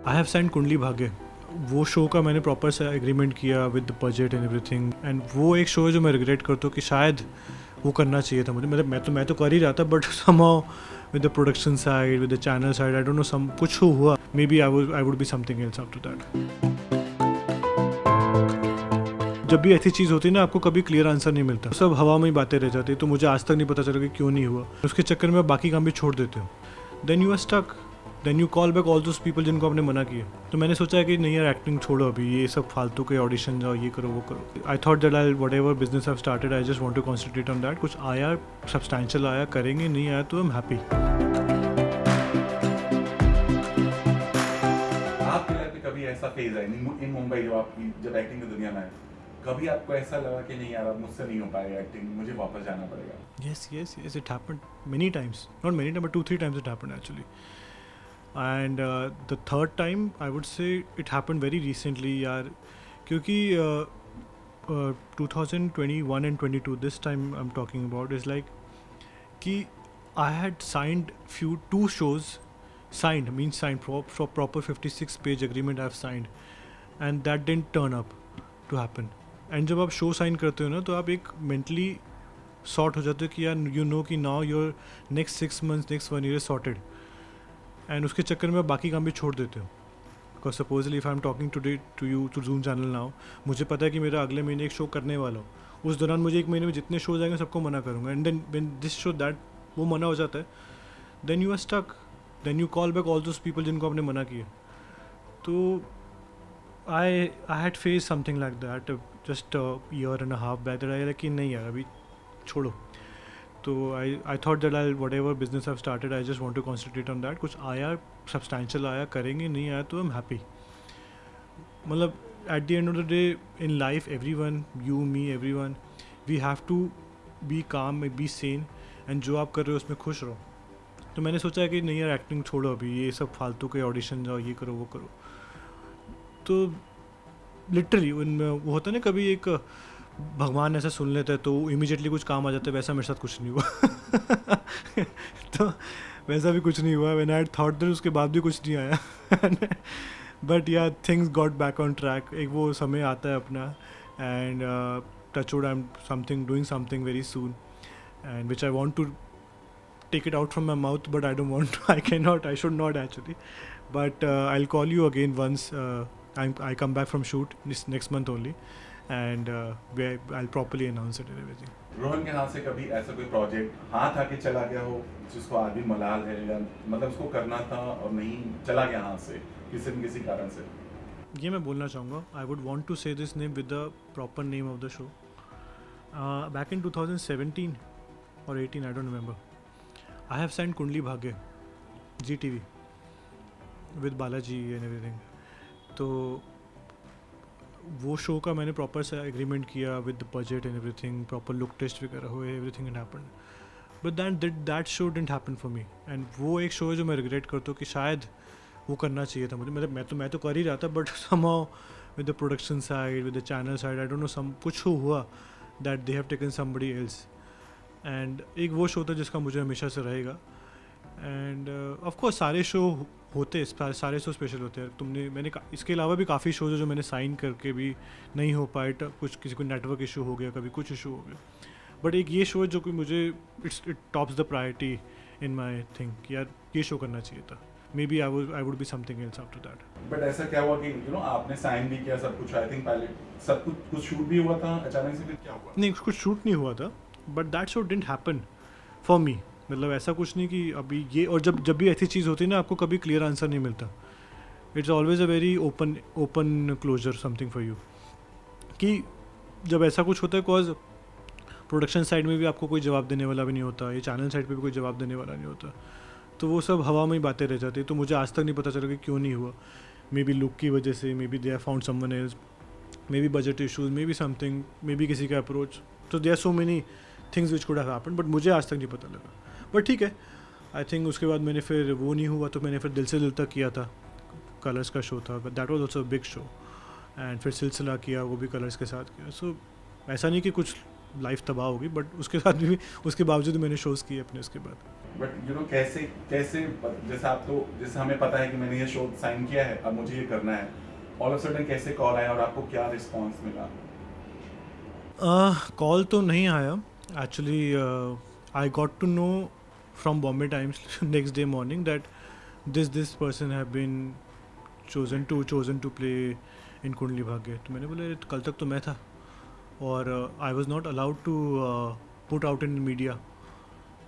I have signed Kundali Bhagya. वो show का मैंने प्रॉपर सा एग्रीमेंट किया with the budget and everything, and वो एक शो है जो मैं रिग्रेट करता हूँ कि शायद वो करना चाहिए था मुझे। मतलब मैं तो कर ही रहा था, but somehow with the production side, with the channel side, I don't know, some कुछ हुआ, maybe I would be something else after that. जब भी ऐसी चीज़ होती है ना, आपको कभी क्लियर आंसर नहीं मिलता, सब हवा में ही बातें रह जाती, तो मुझे आज तक नहीं पता चला कि क्यों नहीं हुआ। उसके चक्कर में बाकी काम भी छोड़ देते हो, then you are stuck, then you call back all those people जिनको आपने मना किया। तो मैंने सोचा कि नहीं यार, एक्टिंग छोड़ो अभी, ये सब फालतू के ऑडिशन जाओ, ये करो वो करो। I thought that I whatever business I started, I just want to concentrate on that. कुछ आया सब्सटैंशियल आया करेंगे, नहीं आया तो आई एम हैप्पी। आपके लाइफ में कभी ऐसा फेज है इन मुंबई जब एक्टिंग की दुनिया में आए, कभी आपको ऐसा लगा कि नहीं यार अब मुझसे नहीं हो पाएगा एक्टिंग, मुझे वापस जाना पड़ेगा? Yes, it happened many times, not many times, but 2-3 times it happened actually. And the third time I would say it happened very recently यार, क्योंकि 2021 and 22, this time I'm talking about, is like कि I had signed two shows, signed for proper 56 page agreement I've signed, and that didn't turn up to happen. And जब आप show sign करते हो ना, तो आप एक मेंटली सॉर्ट हो जाते हो कि यार यू नो कि now your next 6 months, next 1 year is sorted, and उसके चक्कर में बाकी काम भी छोड़ देते हो। Because supposedly if I am talking today to you to Zoom channel now, मुझे पता है कि मेरा अगले महीने एक शो करने वाला हूँ, उस दौरान मुझे 1 महीने में जितने शोज आएंगे सबको मना करूँगा, and then when this show that वो मना हो जाता है, then you are stuck, then you call back all those people जिनको आपने मना किया। तो I had faced something like that just a year and a half back, that I like कि नहीं यार अभी छोड़ो। तो I thought that I'll whatever business I've started, I just want to concentrate on that। कुछ आया substantial आया करेंगे, नहीं आया तो I'm happy। मतलब at the end of the day in life, everyone, you, me, everyone, we have to be calm, be sane, and जो आप कर रहे हो उसमें खुश रहो। तो मैंने सोचा है कि नहीं यार, एक्टिंग छोड़ो अभी, ये सब फालतू के ऑडिशन जाओ, ये करो वो करो। तो लिटरली उनमें वो होता है ना, कभी एक भगवान ऐसा सुन लेता है तो इमीडिएटली कुछ काम आ जाता है, वैसा मेरे साथ कुछ नहीं हुआ। तो वैसा भी कुछ नहीं हुआ। व्हेन आई थॉट दैट, उसके बाद भी कुछ नहीं आया। But yeah things got back on track. एक वो समय आता है अपना, and touch wood I am doing something very soon, and which I want to take it out from my mouth, but I don't want to, I should not actually, but I'll call you again once I come back from shoot this next month only, and I'll properly announce it and everything. Rohan के हाथ से कभी ऐसा कोई project हाथ आके चला गया हो जिसको आज भी मलाल है, या मतलब उसको करना था और नहीं चला गया हाथ से किसी न किसी कारण से? ये मैं बोलना चाहूँगा, I would want to say this name with the proper name of the show. Back in 2017 or 18, I don't remember, I have signed Kundali Bhagya, GTV, with Balaji and everything. तो वो शो का मैंने प्रॉपर सा एग्रीमेंट किया with the budget and everything, proper look test वगैरह हुए, everything and happened, but that show didn't happen for me. And वो एक शो है जो मैं रिग्रेट करता हूँ कि शायद वो करना चाहिए था मुझे। मतलब मैं तो कर ही रहा था, but somehow with the production side, with the channel side, I don't know, some कुछ हुआ that they have taken somebody else. And एक वो शो था जिसका मुझे हमेशा से रहेगा। एंड ऑफकोर्स सारे शो होते, सारे शो स्पेशल होते हैं। मैंने इसके अलावा भी काफ़ी शोज जो मैंने साइन करके भी नहीं हो पाए, कुछ किसी को नेटवर्क इशू हो गया, कभी कुछ इशू हो गया, बट एक ये शो है जो कि मुझे it tops the priority in my thing कि यार ये शो करना चाहिए था। Maybe I would be something else after that. But ऐसा क्या हुआ कि आपने साइन भी किया सब कुछ, आई थिंक पहले सब कुछ शूट भी हुआ था, अचानक से फिर क्या हुआ? नहीं, कुछ शूट नहीं हुआ था, but that show didn't happen for मी। मतलब ऐसा कुछ नहीं कि अभी ये, और जब भी ऐसी चीज़ होती है ना, आपको कभी क्लियर आंसर नहीं मिलता। It's always a very open closure something for you, कि जब ऐसा कुछ होता है, बिकॉज प्रोडक्शन साइड में भी आपको कोई जवाब देने वाला भी नहीं होता, ये चैनल साइड पे भी कोई जवाब देने वाला नहीं होता, तो वो सब हवा में ही बातें रह जाती। तो मुझे आज तक नहीं पता चला कि क्यों नहीं हुआ। मे बी लुक की वजह से, maybe they have found someone else, maybe budget issues, maybe something, maybe किसी का अप्रोच, तो there are so many things which could have happened, but मुझे आज तक नहीं पता लगा। बट ठीक है, आई थिंक उसके बाद मैंने फिर वो नहीं हुआ, तो मैंने फिर दिल से दिल तक किया था, कलर्स का शो था, but that was also a big show. And फिर सिलसिला किया, वो भी कलर्स के साथ किया। सो ऐसा नहीं कि कुछ लाइफ तबाह होगी, बट उसके साथ भी उसके बावजूद मैंने शोज़ किए अपने उसके बाद। बट यू नो कैसे कैसे जैसे आप तो जैसे हमें पता है कि मैंने ये शो साइन किया है, अब मुझे ये करना है, ऑल ऑफ सडन कैसे कॉल आया और आपको क्या रिस्पॉन्स मिला? कॉल तो नहीं आया actually. I got to know from Bombay Times next day morning that this person have been chosen to play in Kundali Bhagya. तो मैंने बोला कल तक तो मैं था और I was not allowed to put out in media.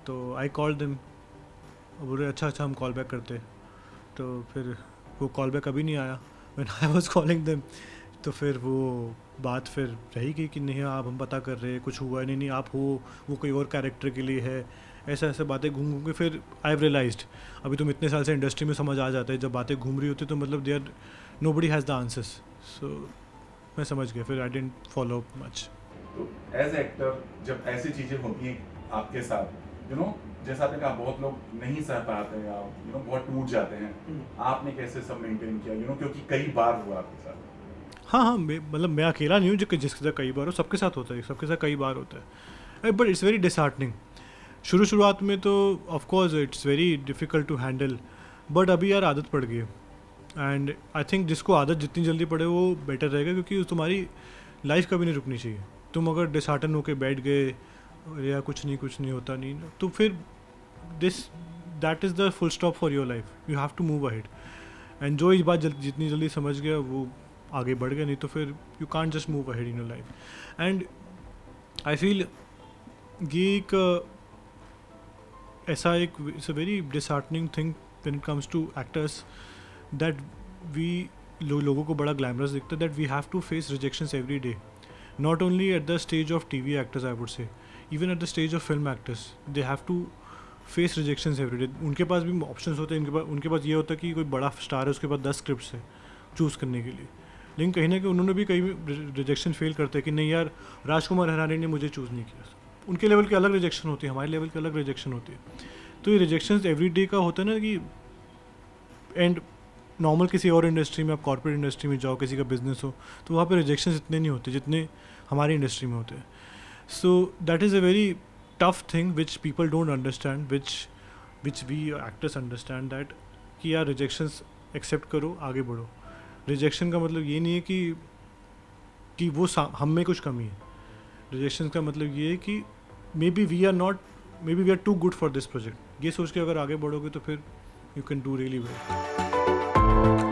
तो आई कॉल देम, बोले अच्छा हम कॉल बैक करते. तो फिर वो कॉल बैक अभी नहीं आया when I was calling them. तो फिर वो बात फिर रही गई कि नहीं आप हम पता कर रहे हैं, कुछ हुआ नहीं आप हो, वो कोई और कैरेक्टर के लिए है. ऐसे बातें घूम घूम के फिर आई हैव रियलाइज्ड, अभी तुम इतने साल से इंडस्ट्री में समझ आ जाता है जब बातें घूम रही होती तो मतलब they are nobody has the answers. So मैं समझ गया, फिर I didn't follow up much. तो एज एक्टर जब ऐसी चीज़ें होती हैं आपके साथ, यू नो जैसा आपने कहा बहुत लोग नहीं सह पाते हैं, आप यू नो बहुत टूट जाते हैं, आपने कैसे सब मेंटेन किया, यू नो क्योंकि कई बार हुआ आपके साथ? हाँ मतलब मैं अकेला नहीं हूँ जो जिसके साथ कई बार हो, सबके साथ होता है, सबके साथ कई बार होता है. But it's very disheartening. शुरुआत में तो of course it's very difficult to handle, but अभी यार आदत पड़ गई है. एंड आई थिंक जिसको आदत जितनी जल्दी पड़े वो बेटर रहेगा, क्योंकि तुम्हारी लाइफ कभी नहीं रुकनी चाहिए. तुम अगर डिसहार्टन होकर बैठ गए या कुछ नहीं होता नहीं, तो फिर that is the full stop for your life. You have to move ahead. And जो इस बात जितनी जल्दी समझ गया वो आगे बढ़ गया, नहीं तो फिर you can't just move ahead in your life. And I feel ये एक ऐसा एक it's a very disheartening thing when it comes to actors that we लोगों को बड़ा ग्लैमरस दिखता है that we have to face rejections every day. Not only at the stage of TV actors, I would say even at the stage of film actors they have to face rejections every day. उनके पास भी options होते हैं, उनके पास ये होता है कि कोई बड़ा स्टार है उसके पास 10 स्क्रिप्ट्स है चूज़ करने के लिए, लेकिन कहीं ना कहीं उन्होंने भी कहीं रिजेक्शन फेल करते हैं कि नहीं यार राजकुमार हिरानी ने मुझे चूज़ नहीं किया. उनके लेवल की अलग रिजेक्शन होती है, हमारे लेवल की अलग रिजेक्शन होती है. तो ये रिजेक्शन एवरी डे का होता है ना कि एंड नॉर्मल किसी और इंडस्ट्री में, आप कॉर्पोरेट इंडस्ट्री में जाओ, किसी का बिजनेस हो, तो वहाँ पे रिजेक्शन इतने नहीं होते जितने हमारी इंडस्ट्री में होते हैं. So that is a very tough thing which people don't understand, which we actors understand that कि यार रिजेक्शंस एक्सेप्ट करो, आगे बढ़ो. रिजेक्शन का मतलब ये नहीं है कि वो हम में कुछ कमी है. रिजेक्शन का मतलब ये है कि maybe we are too good for this project. ये सोच के अगर आगे बढ़ोगे तो फिर you can do really well.